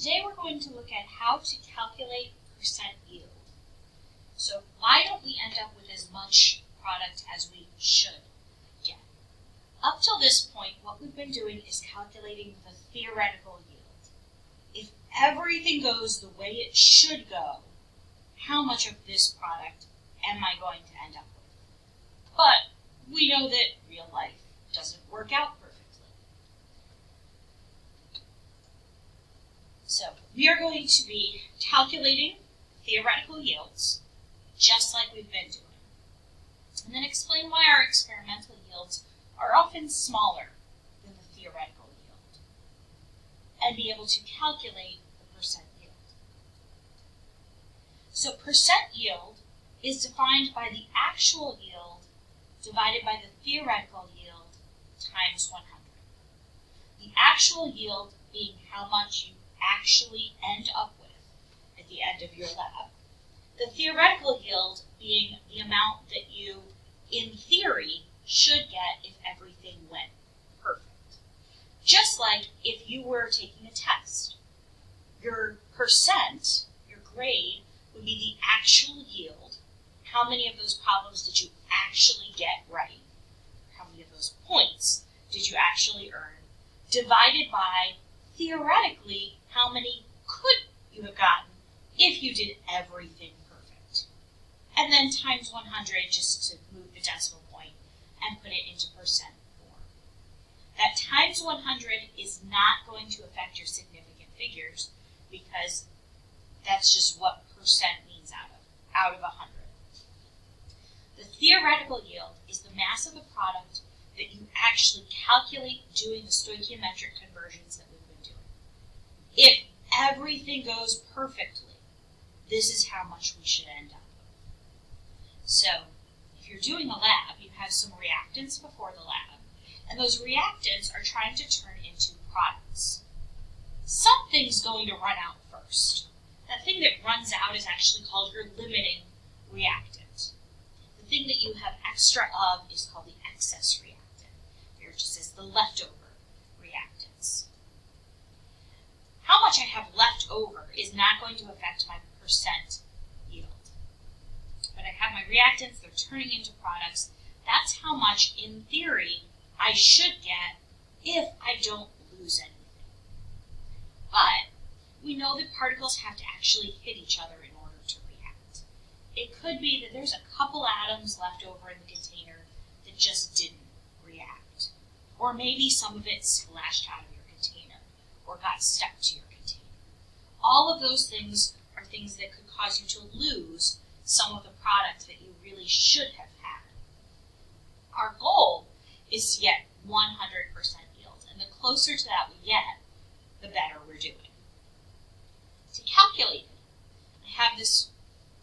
Today we're going to look at how to calculate percent yield. So why don't we end up with as much product as we should get? Up till this point, what we've been doing is calculating the theoretical yield. If everything goes the way it should go, how much of this product am I going to end up with? But we know that real life doesn't work out perfectly. So we are going to be calculating theoretical yields, just like we've been doing, and then explain why our experimental yields are often smaller than the theoretical yield, and be able to calculate the percent yield. So percent yield is defined by the actual yield divided by the theoretical yield times 100. The actual yield being how much you actually end up with at the end of your lab. The theoretical yield being the amount that you, in theory, should get if everything went perfect. Just like if you were taking a test. Your percent, your grade, would be the actual yield. How many of those problems did you actually get right? How many of those points did you actually earn? Divided by, theoretically, how many could you have gotten if you did everything perfect? And then times 100 just to move the decimal point and put it into percent form. That times 100 is not going to affect your significant figures because that's just what percent means out of 100. The theoretical yield is the mass of a product that you actually calculate doing the stoichiometric conversions that we've been doing. If everything goes perfectly, this is how much we should end up with. So, if you're doing a lab, you have some reactants before the lab, and those reactants are trying to turn into products. Something's going to run out first. That thing that runs out is actually called your limiting reactant. The thing that you have extra of is called the excess reactant. Here it just says the leftover reactants. How much I have left over is not going to affect my percent yield. But I have my reactants, they're turning into products. That's how much, in theory, I should get if I don't lose anything. But we know that particles have to actually hit each other in order to react. It could be that there's a couple atoms left over in the container that just didn't react. Or maybe some of it splashed out of your container or got stuck to your container. All of those things are things that could cause you to lose some of the product that you really should have had. Our goal is to get 100% yield, and the closer to that we get, the better we're doing. To calculate it, I have this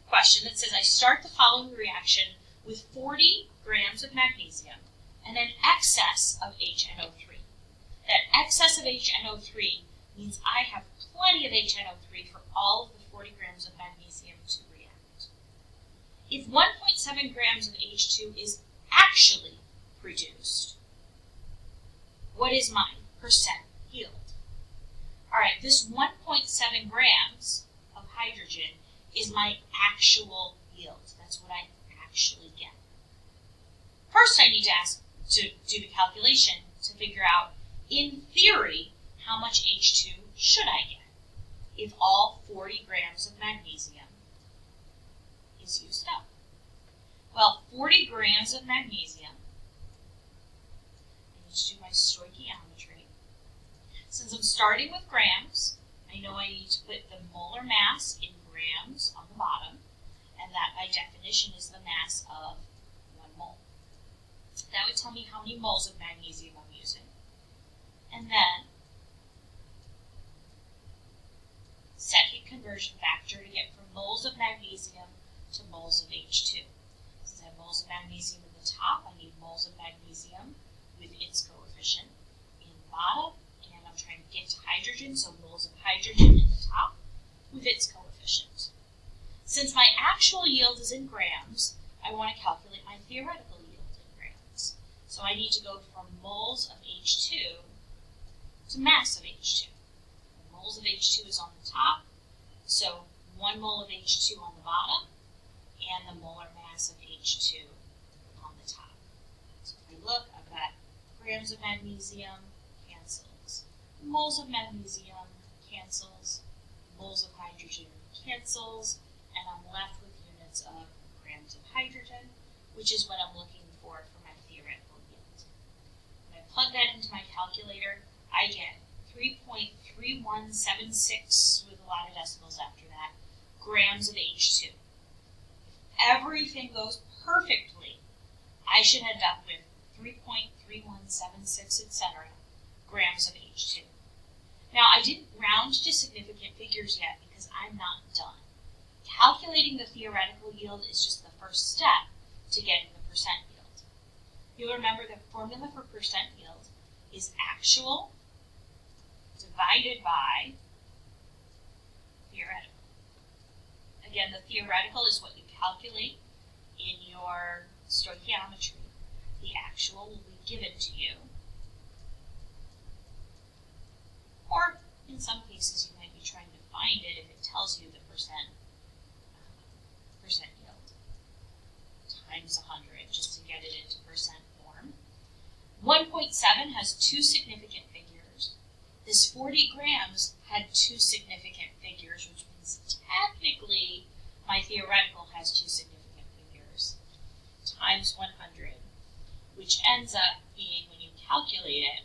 question that says I start the following reaction with 40 grams of magnesium and an excess of HNO3. That excess of HNO3 means I have plenty of HNO3 for all of the 40 grams of magnesium to react. If 1.7 grams of H2 is actually produced, what is my percent yield? All right, this 1.7 grams of hydrogen is my actual yield. That's what I actually get. First, I need to do the calculation to figure out, in theory, how much H2 should I get if all 40 grams of magnesium is used up. Well, 40 grams of magnesium, I need to do my stoichiometry. Since I'm starting with grams, I know I need to put the molar mass in grams on the bottom, and that by definition is the mass of 1 mole. That would tell me how many moles of magnesium I'm using. And then, second conversion factor to get from moles of magnesium to moles of H2. Since I have moles of magnesium in the top, I need moles of magnesium with its coefficient in the bottom. And I'm trying to get to hydrogen, so moles of hydrogen in the top with its coefficient. Since my actual yield is in grams, I want to calculate my theoretical yield in grams. So I need to go from moles of H2 to mass of H2. moles of H2 is on the top, so 1 mole of H2 on the bottom, and the molar mass of H2 on the top. So if I look, I've got grams of magnesium, cancels. Moles of magnesium, cancels. Moles of hydrogen, cancels. And I'm left with units of grams of hydrogen, which is what I'm looking for my theoretical yield. When I plug that into my calculator, I get 3.3176, with a lot of decimals after that, grams of H2. If everything goes perfectly, I should end up with 3.3176, etc., grams of H2. Now, I didn't round to significant figures yet because I'm not done. Calculating the theoretical yield is just the first step to getting the percent yield. You'll remember the formula for percent yield is actual divided by theoretical. Again, the theoretical is what you calculate in your stoichiometry. The actual will be given to you. Or, in some cases, you might be trying to find it if it tells you the percent yield times 100, just to get it into percent form. 1.7 has two significant figures. This 40 grams had two significant figures, which means technically my theoretical has two significant figures, times 100, which ends up being, when you calculate it,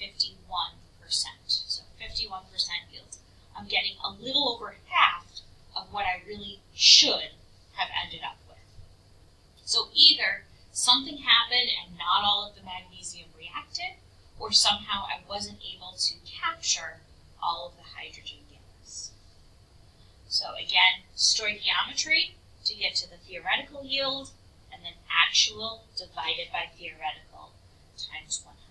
51%. So 51% yield. I'm getting a little over half of what I really should have ended up with. So either something happened and not all of the magnesium reacted, or somehow I wasn't able to capture all of the hydrogen gas. So again, stoichiometry to get to the theoretical yield, and then actual divided by theoretical times 100.